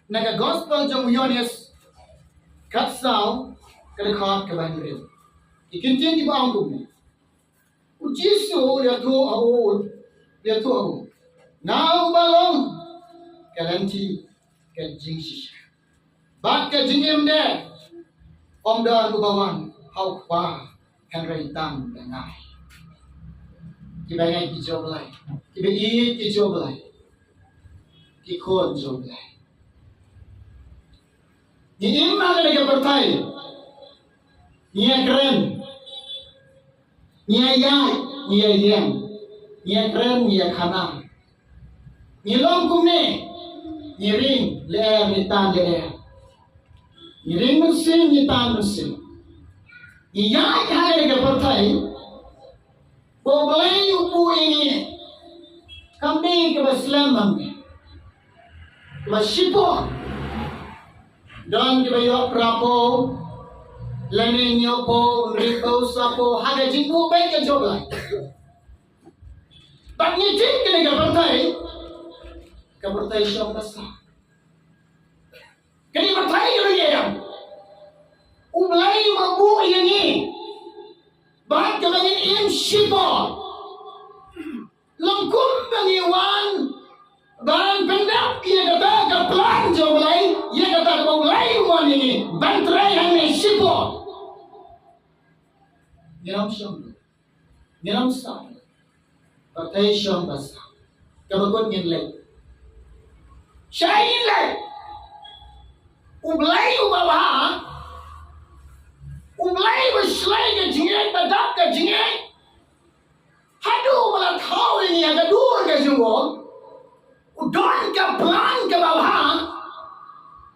naga gospel jong Yohanes kat sao kelekhat ke banjir. Ikintin di bawang tu ni. Ujisu dia tu awul dia tu awul. Now balong kalanti ke jingsi. Bat ke jingim de om dan ubawan hau kwa henry tam dengai. Kibangai kijau belai. Kibai kijau belai. Kikon kijau belai. Ni imam lagi pertai. Ni keren. Ni ayat, ni ayam. Ni keren, ni khana. Ni long kumne. Ni ring le ni tan le. Ni ring musim ni tan musim. Ni ayat lagi pertai. Boleh upu ini kami ke Islam kami. Masyipo dan ke bayo prapo lene nyopo ripo sapo haga jingku baik ke joblai. Tak nyicik ke bertai syam besar. Kini bertai yang ulai mabu ini. Bahat kebanyakan syifa lengkum bangiwan dan pendap ia kata ke pelan jauh mulai ia kata ke mulai wan ini bantrai yang syifa nyeram sah partai syam basah kebakut nyenlek syahin lek ulai ubawah ulai berselai ke jingay, badak ke jingay. Hadu malah kau ini agak dur ke jengol. Udan ke pelan ke bawah.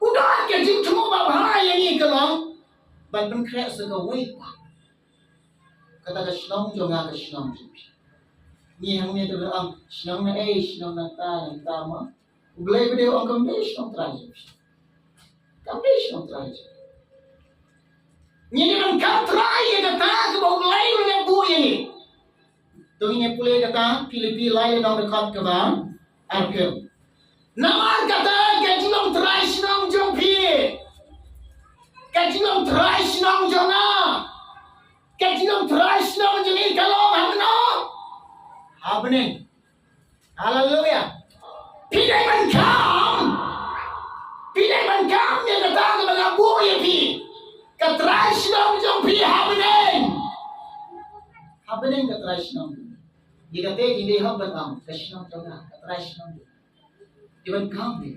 Udan ke jing cuma bawah yang ini ke long. Banten krek segawai pak. Kata ke senang jangan ke senang juga. Ni hanya tu orang senang na senang na ta mah. Ulai berde orang kembali senang teraja. Kembali senang teraja. Ni dengan katrai kata ke bau lain dengan bu ini. Tu ini pulih kata Filipi lain orang dekat ke bang Arkem. Nama kata kajilong trai senang jom pi. Kajilong trai senang jona. Kajilong trai senang joni kalau hamno. Habne. Haleluya. Pilih menkam dia kata ke bang bu ini. Katras nam jom pi habenen katras nam dia kata ini haban am kasnam tona katras nam iban kam ni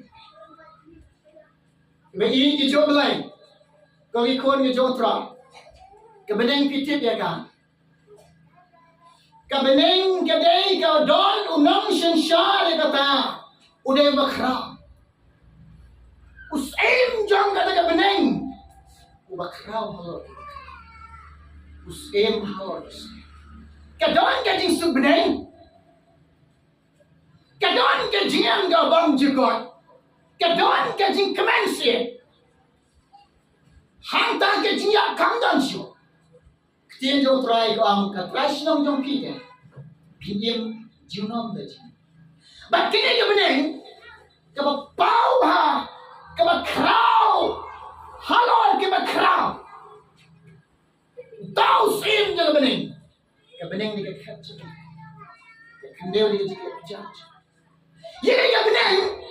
bagi ki job lain ko ikon ki jotra kebeneng pitip ya kan kebeneng kedai ka don unang sensar kata udah bakra usaim jang kata kebeneng bakrau halor usem halor kadon kajing subneng kadon kajing ang gabang jugot kadon kajing kemensi hanta kajing yak kangdan syo ketien jo trai ko am katras nong jong pite pinyem junom da jing bakine kebeneng kabau ha kabakrau halal ke bakrau tau sim je bening ke bening ni ke khat ke kendeu ni ke jaj ye ke bening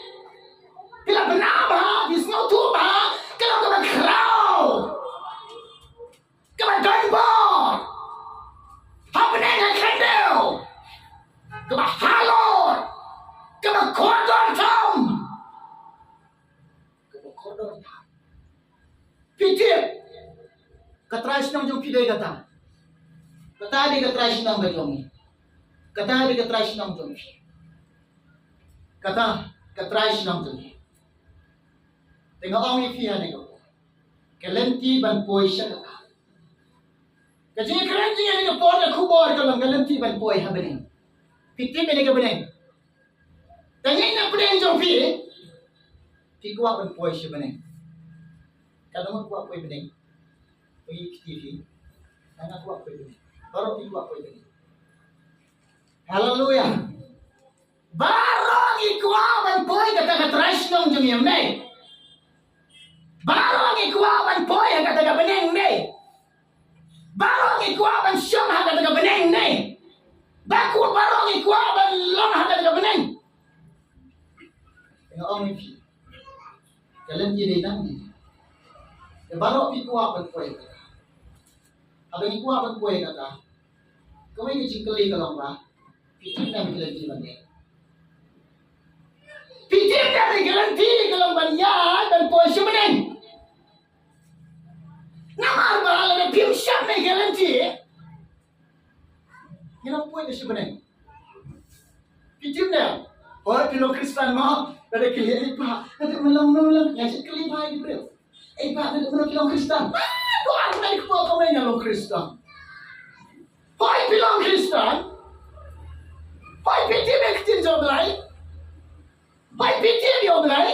kila benaba bis no tu ba kila ke bakrau ke badanba ha bening ke kendeu ke halal ke kodon tam ke kodon pitip katras nang jong pidai kata di katras nang bajong kata di katras nang jong kata katras nang jong tengok orang ni pihak ni ko kelenti ban poi sya kata kaji kelenti ni ko por da khubor ko lang kelenti ban poi ha bening pitip ni ko bening tanya na bening jong pi ki kuat ban poi sya bening kalau mau kuat kue bening, pergi TV, anak kuat kue bening, baru pergi kuat kue bening. Haleluya. Barang ikuan kue kata katras nong jemiam nay. Barang ikuaban poy hanggang taga beneng ni. Barang ikuaban siyam hanggang taga beneng ni. Baku barang ikuaban long hanggang taga beneng. Tengok orang ni. Jalan dia nang ni. Barang ikuaban poy kata. Abang ikuaban poy kata. Kau ini cingkeli kalau ba. Pitin na mikilanti bangke. Pitin na mikilanti kalau banyak dan poy siya beneng. Namar ba ala na piu siya mikilanti. Yang poin dia sebenarnya. Kijim dia. Oh, kalau Kristen mah, ada kelihatan pak. Ada malam, yang sekali pak ini bro. Pak, ada orang bilang Kristen. Tuhan naik kepala kau yang bilang Kristen. Hai bilang Kristen. Hai pitih berketin jauh belai. Hai pitih dia belai.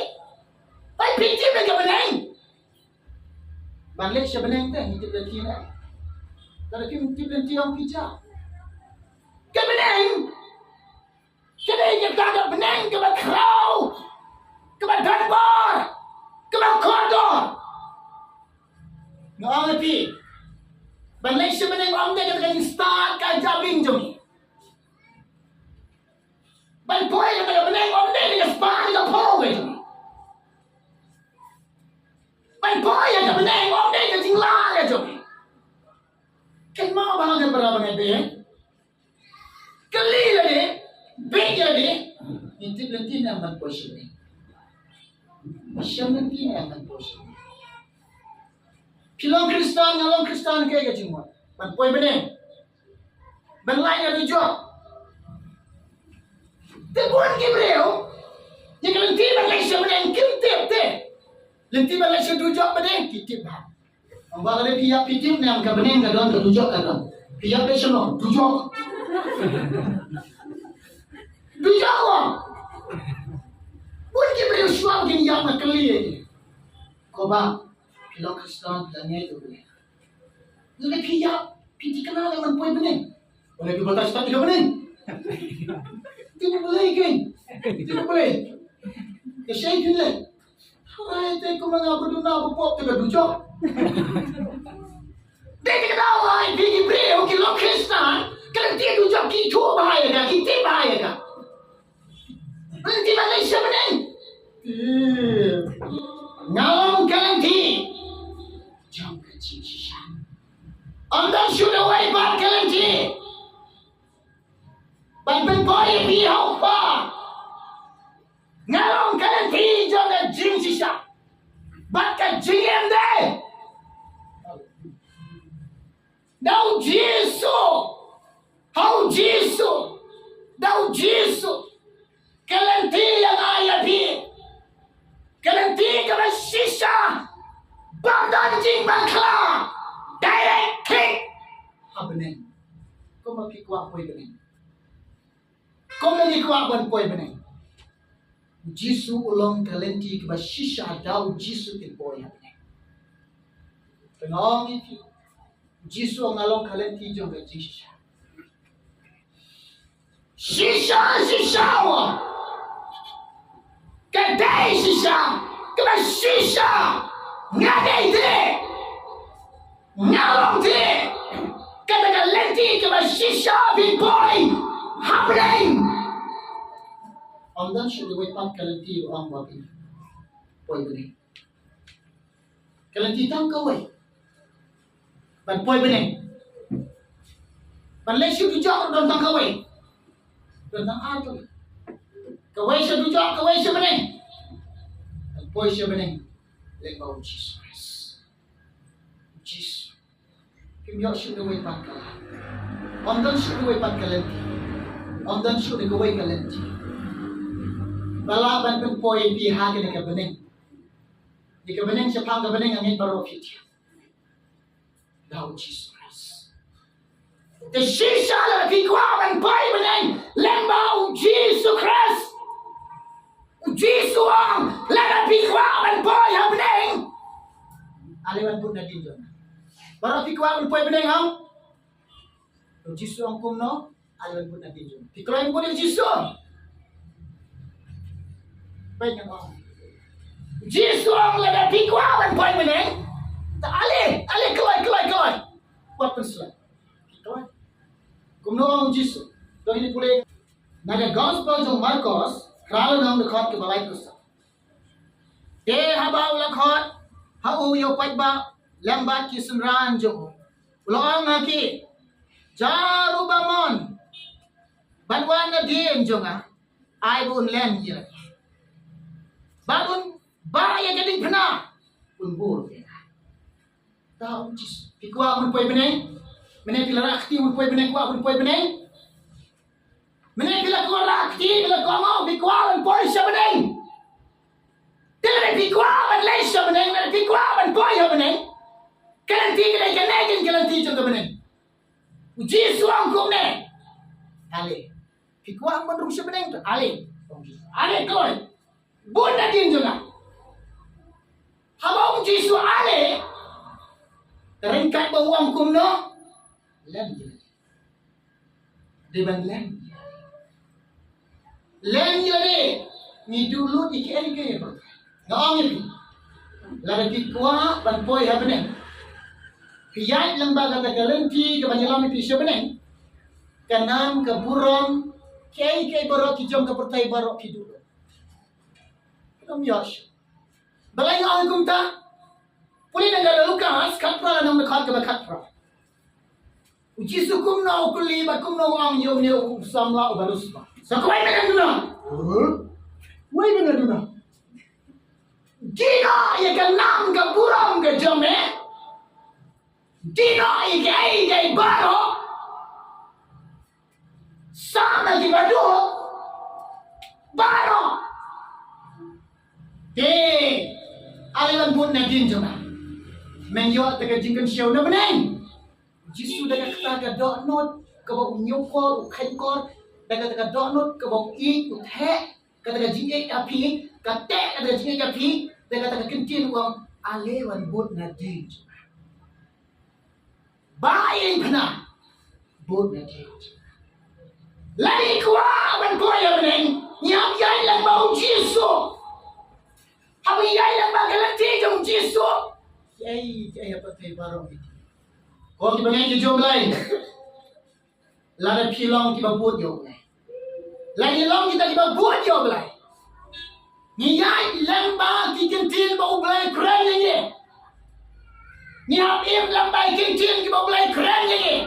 Hai pitih mereka benang. Bangladesh sebenarnya itu berarti nak. Kalau kita berarti orang pijak. Kebenang. Kedai kita ada benang ke Kerau, ke Danbar, ke Kodor. Ngau pi. Malaysia benang orang dia kata start kerja binjung. Ban poy kata benang orang dia kata start kerja poy. Ban poy kata benang orang dia kata jinglah aja. Kan mau banget berapa ni? Kali lagi, big lagi, itu nanti nama posisi ni. Macam nanti nama posisi. Kilang Kristen kayak macam mana? Bantuan benar. Banlain ada jual. Tepuan kibreu. Jika nanti Malaysia benar, kitip te. Nanti Malaysia tujuh benar, kitip dah. Orang kalau pihak kitip ni angka benar, kadang tujuh kadang. Pihak Malaysia tujuh. Bijak Bukan kita bersuara gini yang nak keli. Kau bang, kalau Kristen tanya itu boleh. Jadi pihak, pihak kenal dengan poin bening. Boleh kita batas tak tidak bening. Tidak boleh kan? Tidak boleh. Kesai pilih. Hai, teko mengapa dunia berpop tidak dujak. Dia tahu hai pergi beri kalau Kristen. Kalau dia dujak itu bahaya dah, kita bahaya dah. Nanti Malaysia menang. Ngalong kalanti. Jom ke Cincin. Anda sudah wajib kalanti. Bantuan boy pihak apa? Ngalong kalanti jom ke Cincin. Bakat JM deh. Daun Yesus. Hau Yesus. Daun Yesus. Kalanti yang ayah pi. Kalanti ke sisa. Bandan jing bangkla. Direct click. Apa ni? Kau mau kikuat poin ni? Kau mau kikuat poin ni? Jisu ulang kalanti ke sisa daun Jisu ke poin ni. Tengok ni. Jisu ngalong kalanti jom ke sisa. Sisa wah. Kedai sisa, kena sisa, ngadai deh, ngalong deh, kena lenti kena sisa big boy, happening. Anda sudah wepat kalenti orang babi, boy bening. Kalenti tangkau weh, ban boy bening. Ban lesu dijak dan tangkau weh. Tentang apa? Kawai siya dujak, kawai siya bening. Nagpoy siya bening. Lengbaw Jesus. Jesus. Kimyo siya gaway pagkala. Ondan siya gaway pagkalanti. Ondan siya gaway kalanti. Balaban kong poy pihagin na kabening. Di kabening siya pang kabening angin baro pitya. Daw Jesus. The shisha la kikwaban poy bening. Lengbaw Jesus Christ. Jesus ang lada pikwaban poy bening. Aliwan pun na din doon. Baro pikwaban poy bening ang. Jesus ang kumno. Aliwan pun na din doon. Pikwaban po din Jesus. Baik ang. Jesus ang lada pikwaban poy meneng. Tak alih kelai. Buat persoalan. Kelai. Kumno Yesus. Dong ini boleh. Naga gospel jong Marcos, kalau nang dekat ke balai Kristus. Habau lakot, hau yo patba, lambat ki sunran jong. Ulang ngaki. Jaru bamon. Banwan na din jong ai bun len ye. Babun ba ya gading pena. Pun bur. Tahu jis. Pikwa mun poi beneng. Meneng pila rakti mun poi beneng kwa mun poi beneng. Meneng pila kwa rakti pila kwa mau pikwa mun poi sa beneng. Tele pikwa mun lai sa beneng, pikwa mun poi ha beneng. Kalanti kala kanagin kalanti jong beneng. Uji suang kum ne. Ale. Pikwa mun rung sa beneng tu. Ale. Ale koi. Bun na din jong. Habang uji su ale. Ringkat bawang kum no. Lem je. Deban lem. Lem je le. Ni dulu ikan ya bro. Ngong ni. Lada pikwa ban poi ha beneng. Piyat lembaga tagalenti ke banyalam pi sia beneng. Kanam ke burong kai barok ki jom ke pertai barok ki dulu. Kam yash. Balai ngong kum ta. Puli negara Lukas katpra nang dekat ke katpra. Uji sukum na ukuli bakum na wang yom ne samla ubarusma. Sakwai na duna. Wai na duna. Dina ye kan nam ke burong ke jome. Dina ye ke baro. Sama di badu. Baro. Alilan pun na din joma. Menyo taga jingkan show na beneng. Jisu daga kata dot not ke bau nyokor ukhaikor daga taga dot not ke bau I uthe kata jingek api kate kata jingek api daga taga kentin uang alewan bot na din. Bayin pena bot na din. Lagi kuah ban koya beneng nyam yai lang bau Jisu. Apa yai lang bagalanti jong Jisu. Yai apa te barong itu. Kau kita bengen jom lain. Lada pilong kita buat jom lain. Lagi long kita buat jom lain. Ni yai lamba ki kentil bau belai keren ni. Ni im lamba kentil ki bau belai keren ni.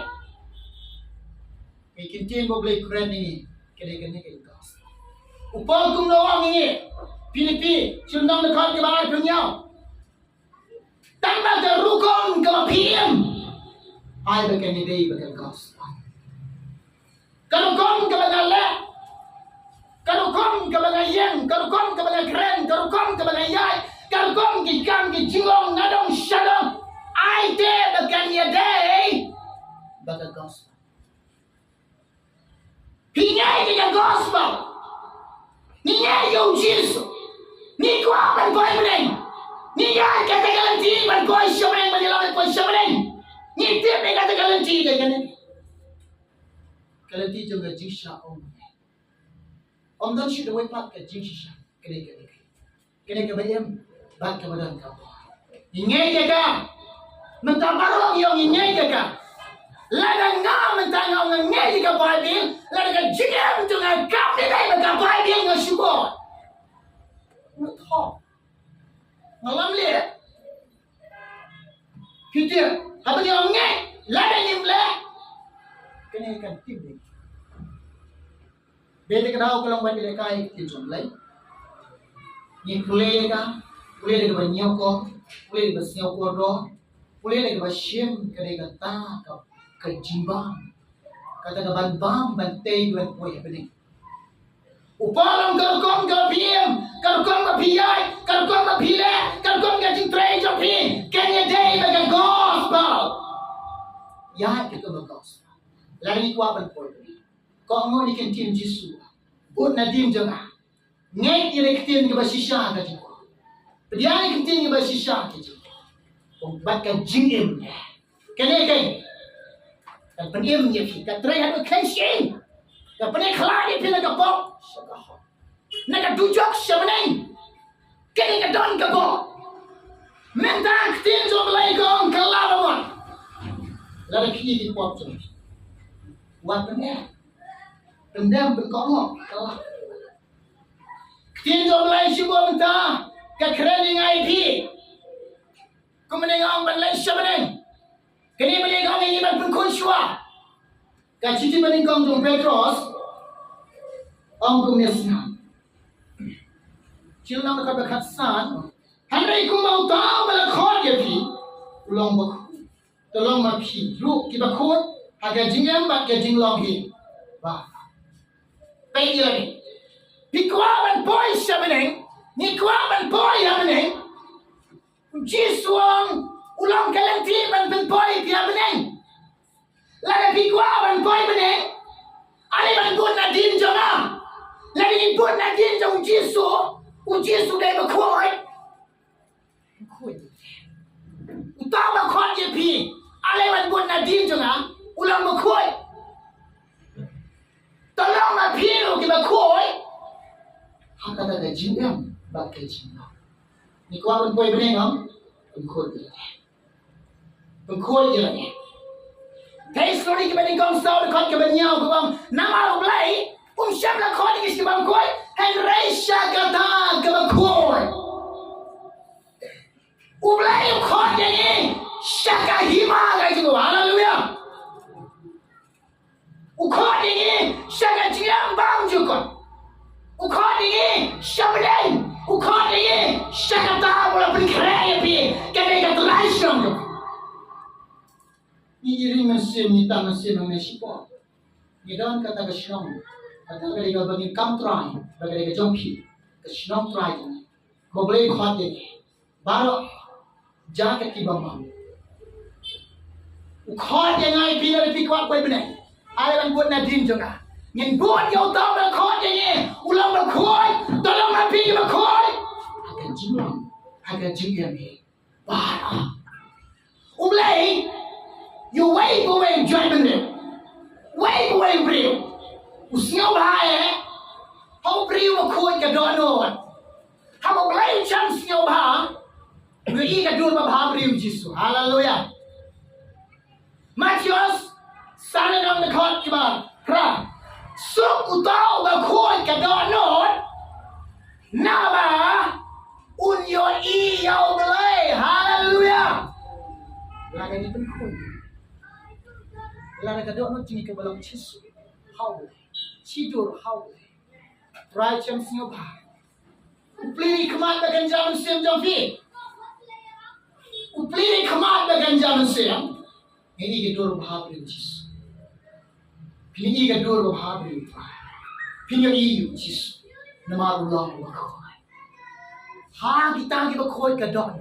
Ki kentil bau belai keren ni. Kene gas. Upang kum nawang ni. Pilipi, cundang dekat ke bawah dunia. Tambah ke rukun ke PM. Ai bagian ini bagian gospel. Kalau kom ke bagian le. Kalau kom ke bagian yang. Kalau kom ke bagian keren. Kalau kom ke bagian yai. Kalau kom ke ikan ke jilong nadong syadong. Ai te bagian ya day. Bagian gospel. Pingai ke gospel. Ningai yung Yesus. Ni kuah ban koi meneng. Ni ya kata garanti ban koi syameng ban lawan koi syameng. Ni tiap ni kata garanti dah kan. Garanti juga jisha om. Om dan sudah wepat ke jisha. Kene bayam ban ke badan kau. Ingai jaga. Mentang barong yang ingai jaga. Ladang ngam mentang ngam ngai jaga Bible. Ladang jigam tu ngam kau ni dai mentang Bible ngam syukur. Ngah malam le kita apa dia ngai lada ni le kena kan tim ni bede ka daw ko lang ban le kai ti jom lai ni kule ka ban nyoko kule ba nyoko do kule ba shem kare ka ta ka jimbang kata ka ban tei ban poi apa ni Upalang kalkom kapiem, kalkom kapiyai, kalkom kapile, kalkom getting trade kapien. Kenya day baga gospel. Ya kita gospel. Lagi kuat berpol. Kau mau ni kentin Yesus. Bud nadim jangan. Ngai direktin ke basisha ka jiwa. Pediai kentin ke basisha ka jiwa. Pembatkan jingim. Kene kan. Dan peniem ye kita try hadu kenshin. Dan peniem keladi pila kapok. Nak dujak sebenarnya, kini kedon kebo. Mentang tin jo belai kong kelawan. Lalu kini di pop tu. Buat benar. Tendam berkongok kalah. Tin jo belai syukur mentah. Kekerening IP. Kemudian orang belai syabeng. Kini belai kong ini berpengkun syua. Kaciti belai kong jom Petros. Orang kemudian senang. Cilang dekat berkatsan. Henry ku mau tahu bala khot dia pi. Ulang bak. Tolong ma pi. Lu kita khot agak jingam bak ke jinglong hi. Wah. Pai dia ni. Pi kuaban boy sabeneng. Ni kuaban boy abeneng. Jisuang ulang kalenti ban ben boy dia beneng. Lada pi kuaban boy beneng. Ali ban pun na din jona. Lada ni pun na din jong jisu. Jisu dai ba khoi. Utama khot ye pi ale man bun na din jonga ulang ma khoi tolong ma pi lo ki ba khoi hakata da jinam ba ke jinam ni kwa bun poi bene ngam bun khoi ye ne thai story ki bene gong sao de khot ke ben yao ko bang nama blai sham la khot ki ki bang khoi hen rai sha gata ke ba khoi Ublay yung khot niya ni Shaka hima kay sigo. Hallelujah. Ukhot niya ni Shaka jiyang bang jukot. Ukhot niya ni Shabalay. Ukhot niya ni Shaka taha mula pangkraya pi. Kaya katulay siyang jukot. Ni iri masim ni ta masim ang nasipo. Ni doon kata kasyong. Kata ka baging kamtray. Bagay ka jompi. Kasyong try niya. Ublay yung khot niya ni. Baro jaket ki bamam. Khot yang ai pi le pi kwat koi bene. Ai ban buat na din juga. Ngin buat yo tau ba khot yang ni. Ulang ba khoi, tolong ma pi ba khoi. Agak jingyam ni. Ba. Umlai you wait away judgment. Wait away brio. Usnyo ba Hau brio ba khoi ka do no. Hau blai cham snyo ba. Beri ka dul ba brio Jisu. Hallelujah. Matius sana nam na khot ba. Pra. Suk utau ba khoi ka do no. Na ba unyo I yo belai. Hallelujah. Laga ni pun khoi. Laga ka do no jini ka balang Jisu. Hau. Chidur hau. Rai cham snyo ba. Upli kemat bagan jaman sim jam fi. Upli kemat bagan jaman sim. Ini ke dua bahari Jisu. Ini ke dua bahari. Pinyo iu Jisu. Nama ulang wakoi. Ha kita bakoi ke don.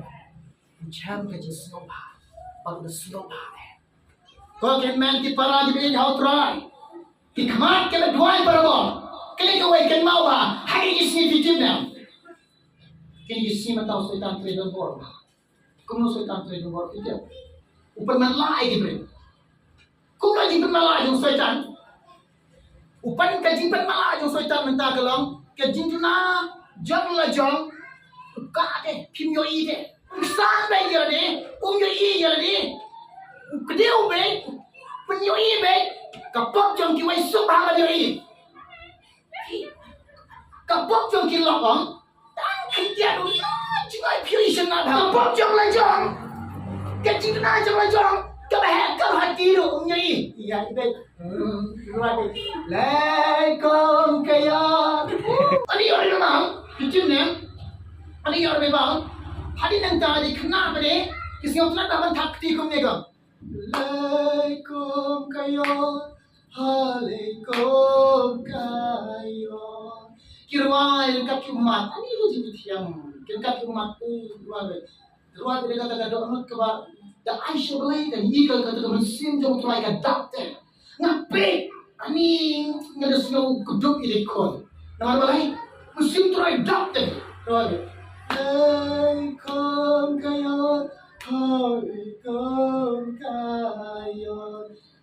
Jam ke Jisu ba. Baru Jisu ba. Kau kan man ki para di bin hau try. Ki kemat ke duai parabon. Kini kau ikan mau ba. Hari ini fitim na. Kini isi matau setan trader bor. Kuno setan trader bor itu. Upar malai di beri. Kuno jimpan malai yung setan. Upar ka jimpan malai yung setan mentah kelang. Ka jimpana jang la jang. Ka de pim yo I de. Sang ba yo de. Yo I yo de. Kedeu be. Pen yo I be. Ka pok jang ki wai sup ha yo I. Ka pok jang ki lokong. Kerja dulu, jangan fusion ada. Apa jang lajang? Kerja kena jang lajang. Kau kau hati lu nyai. Iya ibe. Laikom kaya. Ani orang orang, hijau ni. Ani orang memang. Hari nanti ada kena beri. Kisah orang tak mentakti kum nega. Laikom kaya. Laikom kaya. Kirwai kat kumat ani lu jadi tiang kat kumat tu ruat dia kata doa ke ba da aisha belai dan igal kata mesin jom try ka dakte ngape ani ngada snow kuduk ile kon nama belai mesin try dakte ruat ai kon kayo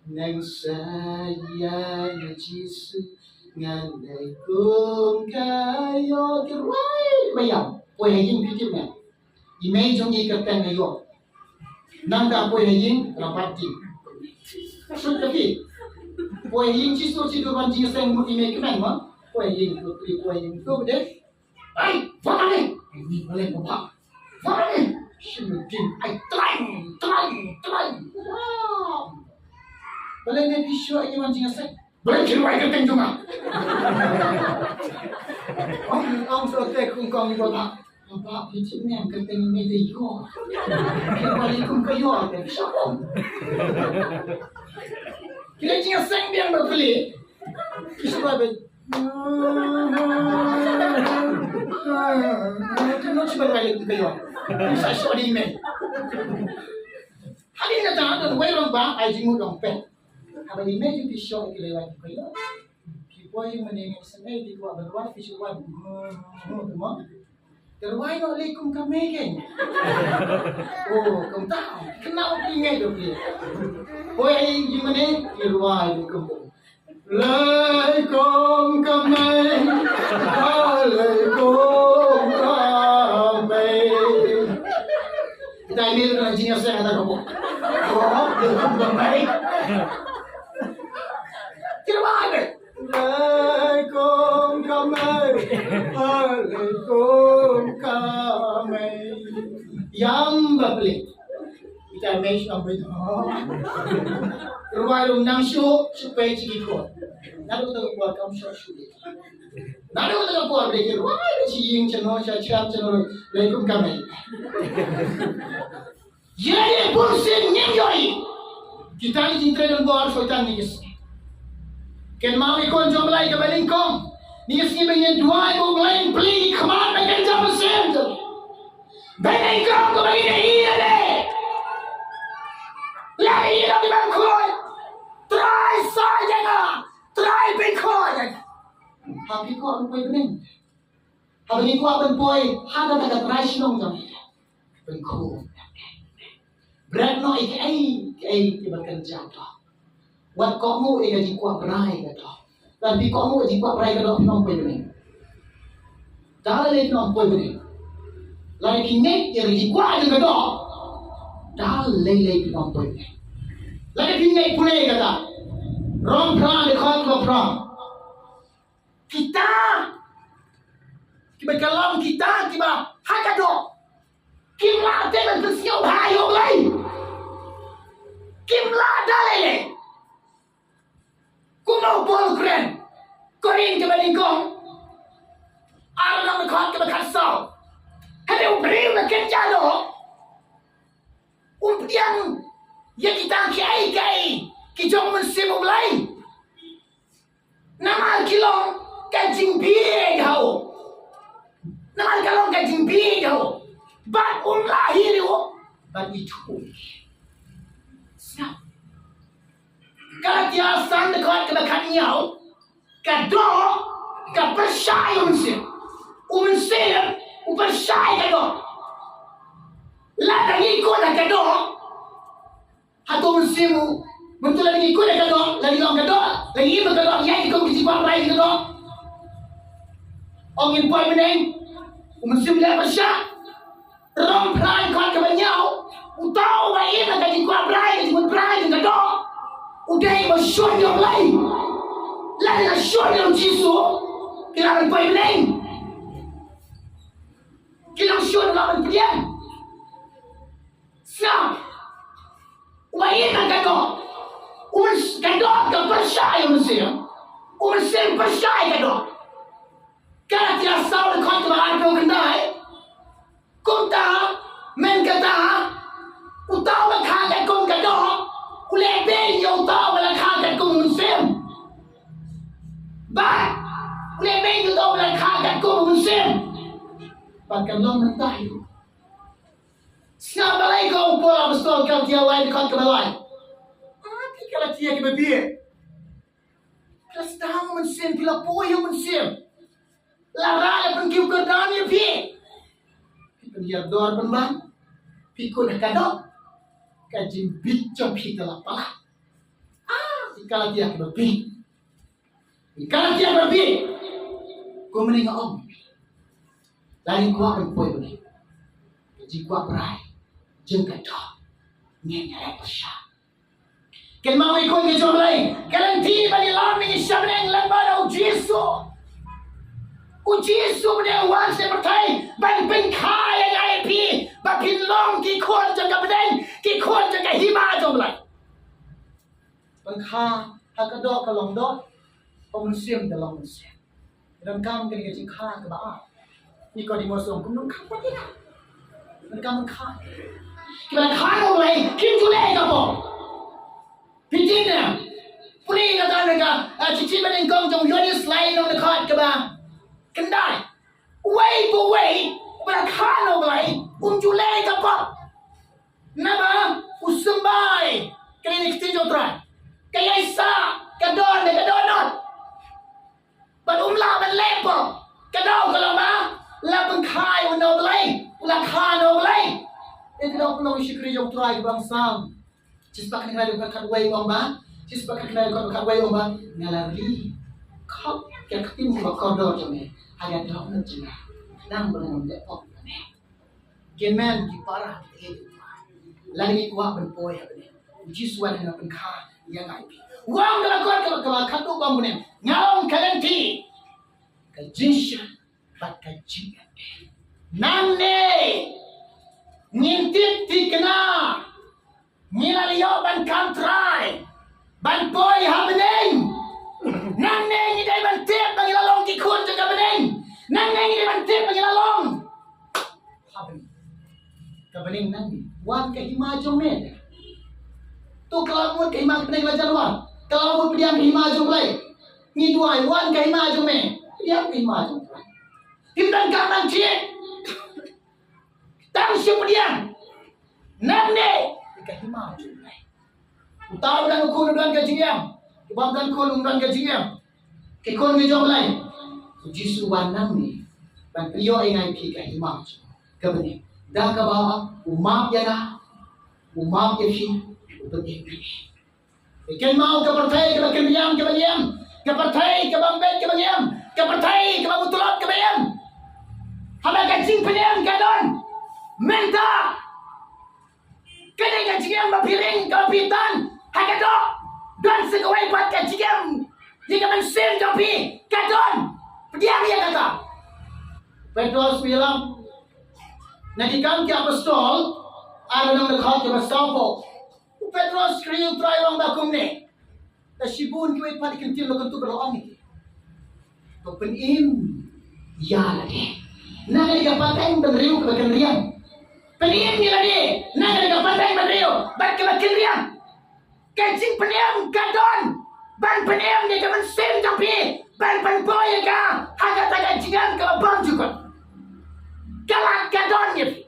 nang saya Yesus nganai kum kayo kirwai bayam kue yang fitim ni Imei jong ikatan ngayon. Nanda po yung rapati. Sud lagi. Po yung chisto chido ban jing sang mo imei kemen mo. Po yung putri po yung tu deh. Ai, faham ni boleh apa? Faham ni? Shutin ai try. Boleh ni pisau aja ban jing sang. Boleh kira ai keteng cuma. Ông sợ tệ không còn gì bạn. Apa itu ni yang ketemu Mexico. Kita balik ke York, siapa? Kita jangan sang biang berbeli. Kita balik. Kita nak cuba balik ke York. Kita show di email. Hari ni dah ada way orang bang, aji mu dong pen. Apa email itu show kita lewat ke York. Kita yang menengok senai di luar berluar, kita buat semua. Terway no alaikum kami kan. Oh, kamu tahu. Kenapa ingat tu dia? Boy, gimana? Terway alaikum. Alaikum kami. Alaikum kami. Kita ini dengan jenis saya ada kamu. Oh, alaikum kami. Terway. Alaikum kami. Alaikum kami. Yang berbeli. Kita mesh apa itu? Rumah nang show supaya cik ikut. Nalu tak buat kamu show dia. Nalu tak buat dia. Rumah itu cing channel cakap channel. Alaikum kami. Jadi pusing nyoi. Kita ini cinta dan buat syaitan ni guys. Ken mau ikut jomlai ke balingkong. Ni sini banyak dua ibu lain beli kemana mereka jam sen. Balingkong ke bagi dia deh. Lagi lagi bangkoi. Try saja na. Try bangkoi. Happy kau apa ini? Hari ni kau apa boy? Hada tak try sinong jam. Bangkoi. Berat no ik bekerja tu. Wat kamu gaji kuat berai kata. Tapi kamu gaji kuat berai kata nampai bening. Dah lek nampai bening. Lai kini gaji kuat je kata. Dah lek nampai bening. Lai kini pune kata. Rom pran dekat ke pran. Kita kalam kita tiba hakado. Kimla teman bersiap hayo lain. Kimla dalele. Kuno bol keren. Korin ke balingkong. Alam dekat ke bekasau. Ada beri bekerja lo. Umpian yang kita kiai. Kijong mensimu lain. Nama kilong kajing biye kau. Nama kilong kajing biye kau. Bat lahir yo. Bat itu. Siap. Kalau dia sang dekat ke belakang nhau, kado, percaya unsir, percaya kado. Lada ikut kado, atau unsimu, betul lagi ikut kado, lagi long kado, lagi berkado, yang ikut kecipan rai kado. Orang impoi meneng, unsim dia percaya, romplan kau ke nhau, utau bayi nak kecipan rai, kecipan rai kado. Udah bersyukur yang lain. Lain nak syukur yang jisu. Kita akan pergi lain. Kita syukur akan pergi. Siap. Wahai nak kata. Kata tak percaya mesti. Mesti percaya kata. Kalau tidak sahaja kau terlalu kendai. Kau tak menkata. Utau berkata kau kata. Uleh beng yang tahu belah kaget kau musim. Bah, uleh beng yang tahu belah kaget kau musim. Bahkan lo mentai. Siapa lagi kau pola betul kau dia lain dekat kebalai. Mati kalau dia ke bebi. Kalau sedang musim, bila poya musim. Lara pun kiu kerdan ya pi. Dia dor pembang. Pikul kadok. Kajin bicop kita lapar. Kalau dia berbi. Kalau dia berbi. Kau menengok om. Lain kau akan poin ni. jika berai jengka dah nyanyara pasha ken mau ikut ke jom lain garanti bagi laming syabneng lambada ujisu benda wan se bertai ban pen khai ai pi ba pin long ki khon jengka beden ki khon jengka hima jom lain ban kha ha ka do ka long do ông xem the long xem dan kam ke ke kha ka ba ni ko di mo som kum kham pa ti na dan kam kha ki ba kha no lai kim tu le ka bo pi ti na puni na dan ka chi chi ba ning kong jong yo ni slide no the card ka ba kan dai wait for wait ba kha no lai tu le ka ba na ba usumbai ke ni ti jo tra ka yai sa ka don not ban la ban lepo ka dau ka la ma la ban khai un no lai la kha no lai e no no shikri jong trai bang sam chis pa kan ra kan wai bang ba chis pa kan ra kan wai bang ba ngala ri khop ka tin ba ko do jong ne ha ya do no jing nang ban no de pok ne gen man ki para e la ni kwa ban poi ha ne jis wan na ban kha yang ai pi wang la ko ka khatu bang ne ngawang kalanti ka jinsha bat ka jinga namne ngintit tikna nilaliyo ban kantrai ban boy habneng namne ni dai ban tep bang ilalong ki khun jaga beneng namne ni dai ban tep bang ilalong habneng ka beneng namne wan ka hima jome tu kalamun ka hima beneng la jalwan kalau pun diam ke hima jom lai ni duai wan ke hima jom me diam ke hima jom lai himdan kaman cie tang siap diam namne ke hima jom lai utau dan kun dan ke jingyam bang dan kun dan ke jingyam ke kun ke jom lai jisu wan namne ban priyo ingai pi ke hima jom ke bene dah ka ba umap ya na umap ya fi upetik ni ikan mau ke partai ke bagian ke bagian ke partai ke bambet ke bagian ke partai ke bamutulot ke bagian haba kacing penyam kadon menta kena kacing bapiring ke pitan hakado dan segawai buat kacing jika mensim jopi kadon diam dia kata Petrus bilang nanti kam ke apostol ada nama dekat ke apostol Petrus kriyo try wang bakum ni. Ta sibun kiwit pa dikintin lo kanto berlaong ni. To penim ya lagi. Nang ka patay ban riyo ka kanriyan. Penim ni lagi. Nang ka patay ban riyo bat ka kanriyan. Kajing penim kadon. Ban penim ni ka man sim jampi. Ban boy ka haga taga jingan ka bang juga. Kalak kadon ni.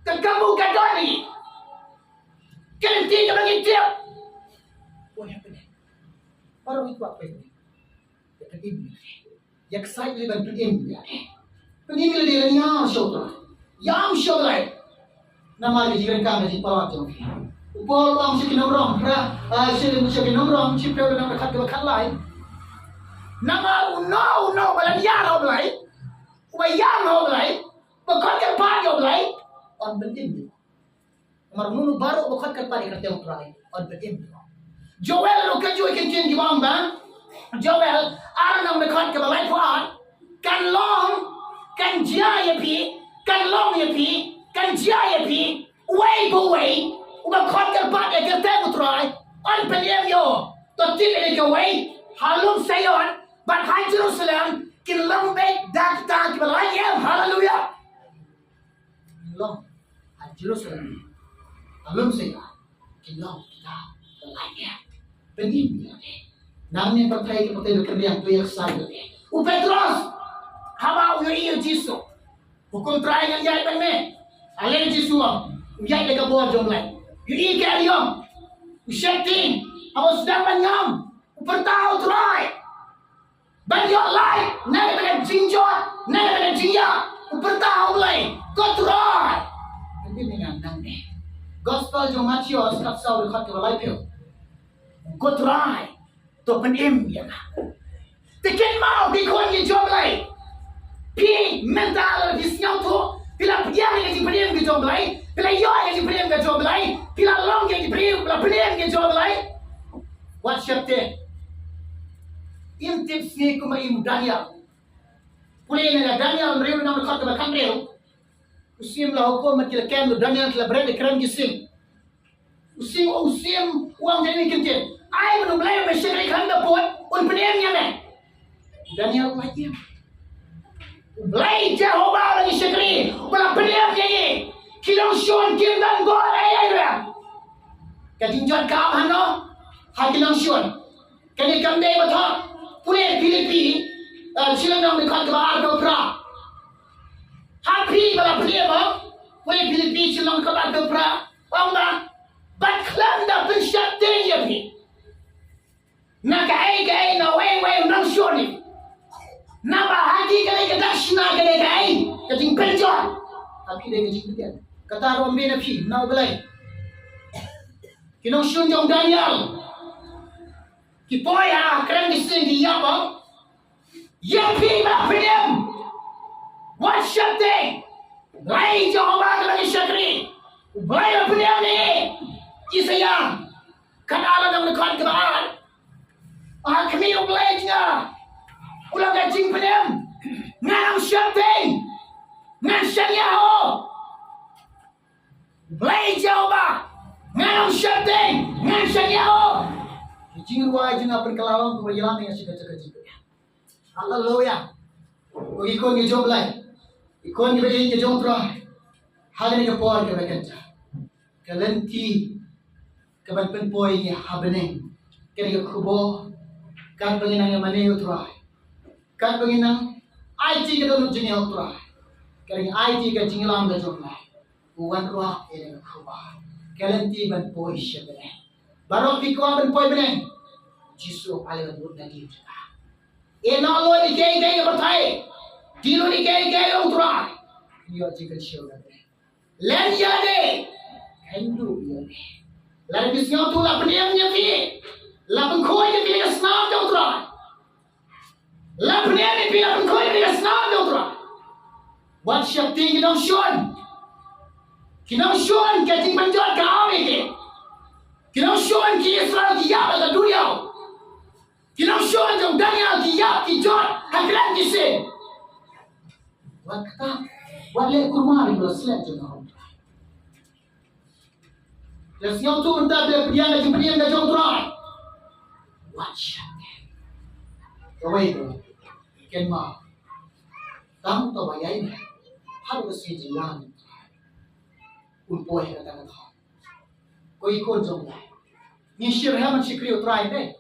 Kamu kadon ni. Ganti ka bang tiap. What happened? Parang itu apa ini? Penim. Yak sai le ban penim ya. Penim le dia nyam shoulder. Yam shoulder. Nama dia jiran kang di parat jong. Upol bang si kinomrong ra si kinomrong si pel na khat ka khat lai. Nama no balan ya ho lai. Uba yam ho lai. Ba khat ka pa yo lai. On penim. Marmunu baru bukan kerpari kerja utrai on betim. Joel luka jual kincin di bamba. Joel aranam dekat ke balai puan. Kan long, kan jaya pi, kan long ya pi, kan jaya pi. Way boy, uba kot kerpari kerja utrai on betim yo. Totil ini ke way halum sayon, but hai Jerusalem kin long baik dak ke balai ya. Hallelujah. Long, hai Jerusalem. Alum saya, kilong kita lainnya, penim ni. Namanya partai berkerja tu yang sah ni. Petrus, haba uyu Yesus. Hukum terakhir yang jaya ni, alih Yesus, jaya dekat buah jomlai. Uyu kariom, usyaitin, awak sedang menyam, bertahu terai. Banyak lain, nak ada jinjot, nak ada jinja, bertahu lain, kau terai. Ini dengan nang ni. Gospel jong Matius kat sau dekat ke balai pio. Go try to penim ya. Tekin mau di kon ye job lai. Pi mental di siang tu Pila pedang yang diberikan ke jom belai, pila yoi yang diberikan ke jom belai, pila long yang diberikan ke jom belai. What syapte? Intip sini kuma im Daniel. Pulih na Daniel meriu nama kata bakan meriu. Usim lah hukum makil kem Daniel telah berada keren gising. Usim uang jadi kentin. Ai menung belai mesyrik handa buat un pedangnya ne. Daniel lagi. Belai Jehovah lagi syekri. Bela pedang ni. Kilong syun kim dan god ai dia. Kadinjot kau hano. Ha kilong syun. Kani kamde bathak. Pune Filipi. Silang nam dekat ke ardo pra. Happy bela pedang ba. Pune Filipi silang ke ardo pra. Wangda. Baklan da pensyat dia pi. Nak ai na weng nang syun ni. Nama hati kali ke dashna kali ke ai kajing penjot tapi dia kajing pedian kata rom be na phi nau belai kinong syun jong Daniel ki poya kren gising di ya bang ya phi ba pediam what shate lai Jehovah lagi syakri ubay pediam ni isayang kan ala nang dekat ke baan kami ublaynya ulang gajing pedam nganang syaitan ngan syariah belai Jehovah nganang syaitan ngan syariah gajing ruai jena perkelawang ko yalang yang sida cakap haleluya ko ikon ge job lai ikon ge bejing ge jom tra halani ke por ke bekenca kalenti ke ban pen poi ni habene ke ge khubo kan penginang yang mane utrai kan penginang IT ke dalam jenis ultra kering IT ke jinglam ke jomlah bukan ruah ini khubah kalenti ban poi syabene barok pikwa ban poi bene jisu ale bud nagi ena lo ni ke bertai dilo ni ke ultra yo jika syuga len yade hindu yade lan bisnya tu la peniamnya fi la pengkoi ke dia snap ultra la peniamnya fi la pengkoi ke dia snap ultra what syapting kinong syun kating panjat kau ni kinong syun ki Israel ki yap la dunia kinong syun jong Daniel ki yap ki jot hakran ki se what kata what le kurma ni lo slet jong Yang siang tu entah dia pediam dah jom turai. Watch. Kawai tu, kenma. Kamu tahu bayai ni, harus sejilan. Unpoi kata kata. Koi ikut jom lah. Ni syirah macam kriu turai ni.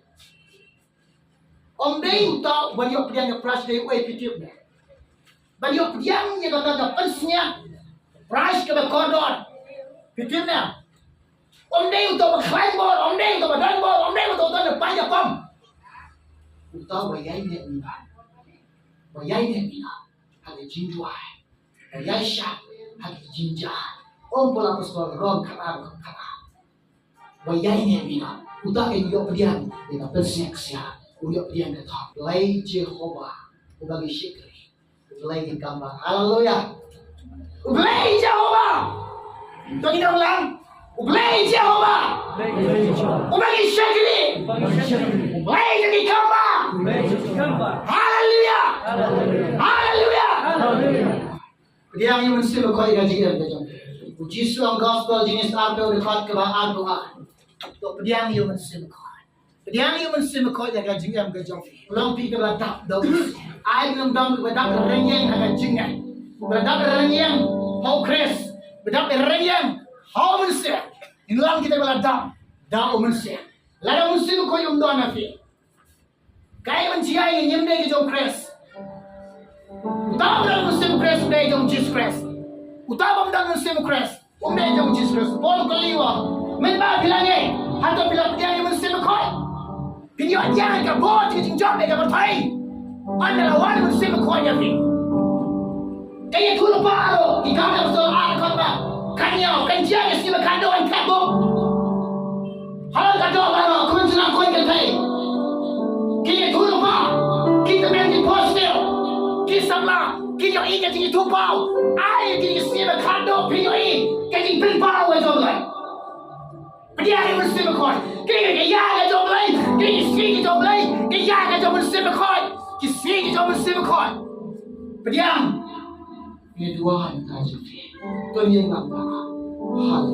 Om day utau beliau pediam yang pras day way pitip ni. Beliau pediam yang kata pensnya pras ke berkodon pitip ni. Om day untuk berklaim bor, om day untuk berdan bor, om day untuk banyak pom. Utau bayai ni ni, ada jinjuai, bayai syak, ada jinjah. Om pola pesol rom karam. Bayai ni utau yang yo pediam, dia persek sia, yo pediam dia tak. Lay Jehovah, ubagi syikri, lay gambar. Haleluya. Lay Jehovah. Tuan kita ulang. Ublay Jehovah, ubagi syakri, ublay jadi kamba. Haleluya, haleluya. Dia yang mesti berkoi gaji dia macam. Puji Tuhan gospel jenis apa yang dekat ke bahan Tuhan. Untuk dia yang mesti berkoi. Dia yang mesti berkoi dia gaji dia macam. Pulang pergi ke belakang dong. Air belum dong belakang renyeng gaji dia. Belakang renyeng mau kres, belakang renyeng. How manusia? Inilah kita beladam. Dah manusia. Lada manusia tu kau yang doa nafi. Kaya menciai yang nyemde ke jom kres. Utama dalam manusia kres udah jom Jesus kres. Utama dalam manusia kres udah jom Jesus kres. Pol keliwa. Menba bilangnya. Atau bila dia yang manusia kau. Pinjau jangan ke bot ke jinjam ke bertai. Anda lawan manusia kau nafi. Kaya tu lupa lo. Ikaw na betul kau tak. Kanyau, kanjang yang sini berkado yang kabuk. Hal kado baru, kau senang kau yang kai. Kita tu lupa, kita menjadi positif. Kita 给你一个给你投包，爱给你写了看到朋友给你分包我做不来，不然你们写不开，给你压个做不来，给你写个做不来，给压个做不写不开，给写个做不写不开，不然你多还大就别，多你干嘛？好的。